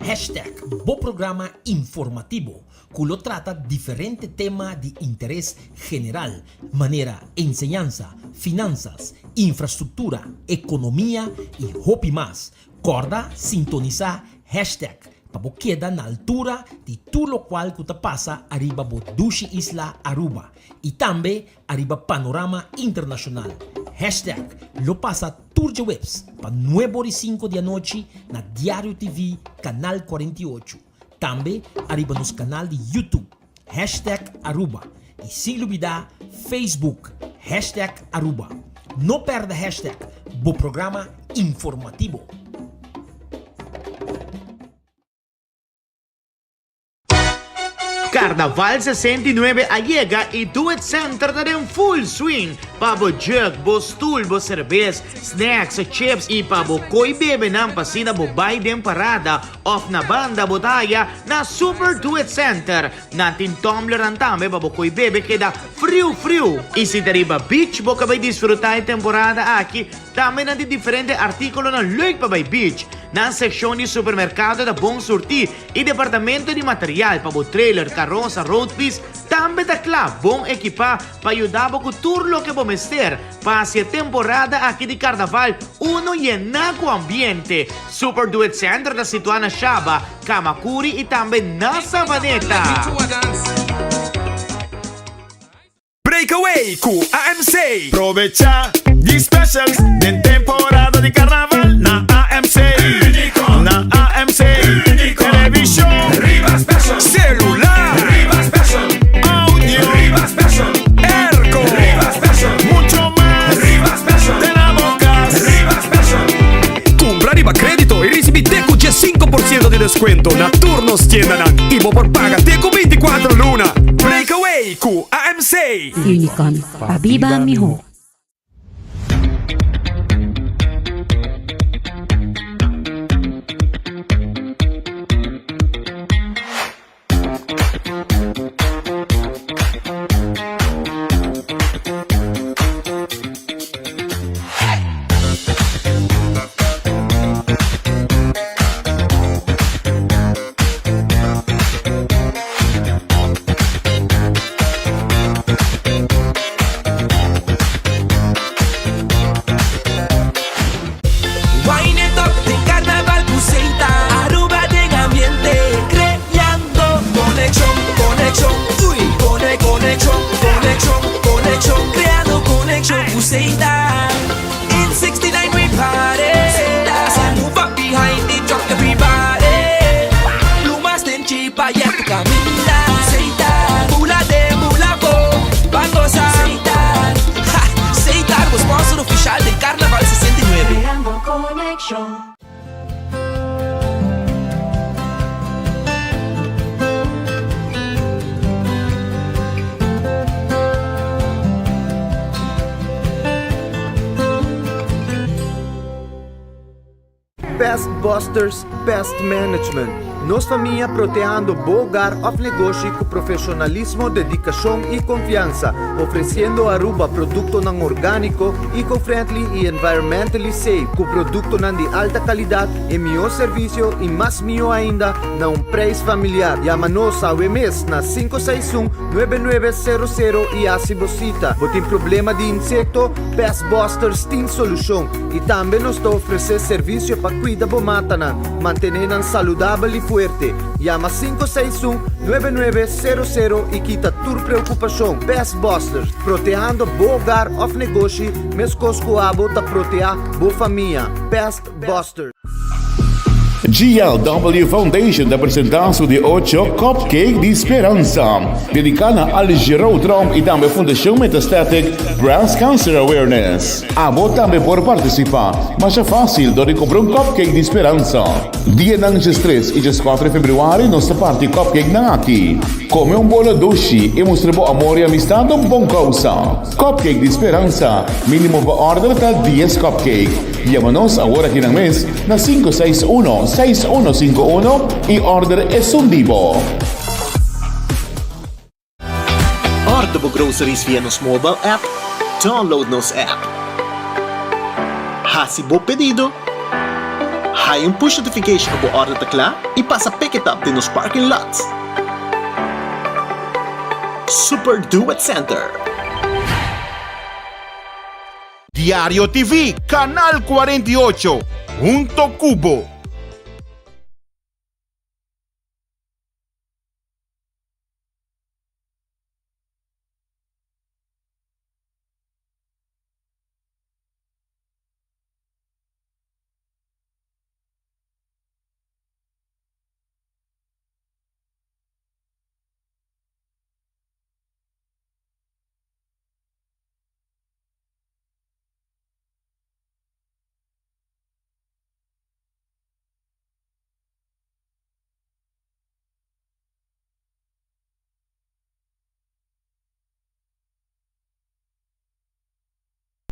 Hashtag Bo Programa Informativo, culo trata diferente tema de interés general, manera enseñanza, finanzas, infraestructura, economía y hobby más. Corda sintoniza hashtag para queda na altura de todo lo cual que te pasa arriba bo Dushi Isla Aruba y también arriba Panorama Internacional. Hashtag lo pasa Turja Webs para 9:05 de noche na Diario TV Canal 48. También arriba nos canal de YouTube. Hashtag Aruba. Y sin olvidar Facebook. Hashtag Aruba. No perda hashtag Bo Programa Informativo. Carnaval 69 llega y Duet Center na rin full swing. Pabo jug, bo stool, bo cerveza, snacks, chips y pabo koy bebe ng pasina bo bay din parada off na banda botaya na Super Duet Center. Natin tumbler ang tame pabo koy bebe queda frio. Y si dariba beach bo kabay disfrutar temporada aqui, tame na di diferente artikulo ng Lake Pabay Beach. Na seksyon ni supermercado da Bong Surti y departamento de material pabo trailer, carroza, road piece, tambe da club, bong equipa, payudabo ko turlo que bomester, pasi temporada aqui di Carnaval, uno llenaco ambiente. Super Duet Center na situada na Shaba, Kamakuri y tambe na Sabaneta. Breakaway ku AMC. Provecha gli specials din temporada di Carnaval na AMC. Na AMC. Television. Riva Special. Celular. Riva Special. Audio. Riva Special. Ergo. Riva Special. Mucho más. Riva Special. Tenemos gas. Riva Special. Compra Riva Crédito y recibi teco 5% de descuento na turnos tienda y por paga teco 24 luna. Breakaway ku AMC. Unicorn, pabiba miho. Pest Busters Pest Management. Nos família proteando bogar of negócio com profissionalismo, dedicação e confiança, oferecendo a Aruba produto não orgânico, eco-friendly e environmentally safe, com produto não de alta qualidade e melhor serviço e mais melhor ainda, na preço familiar. Chama-nos ao mês na 561-9900 e acibocita. Se tem problema de insecto, Pest Busters tem solução e também nos oferece serviço para cuidar do matanan, manter saudável e fuerte. Llama 561-9900 e quita tua preocupação. Pest Busters, protegendo o hogar of negócio, mesmo com a bota proteger boa família. Pest Busters. GLW Foundation da apresentação de 8 Cupcake de Esperança, dedicada ao Giroutrom e também Fundação Metastatic Breast Cancer Awareness. A você também pode participar, mas é fácil de comprar Cupcake de Esperança. Dia ng 3 e 4 de feveruário, nossa parte Cupcake na aqui. Come bolo doce e mostra bo amor e amistad a bom causa. Cupcake de Esperança, mínimo para order ta 10 Cupcake. Llámanos ahora aquí en el mes na 561-6151 y order es un divo. Order po groceries via nos mobile app. Download nos app. Hasibo pedido. Hay yung push notification o order takla, ipasa pick it up din nos parking lots. Super Do It Center. Diario TV, Canal 48, Punto Cubo.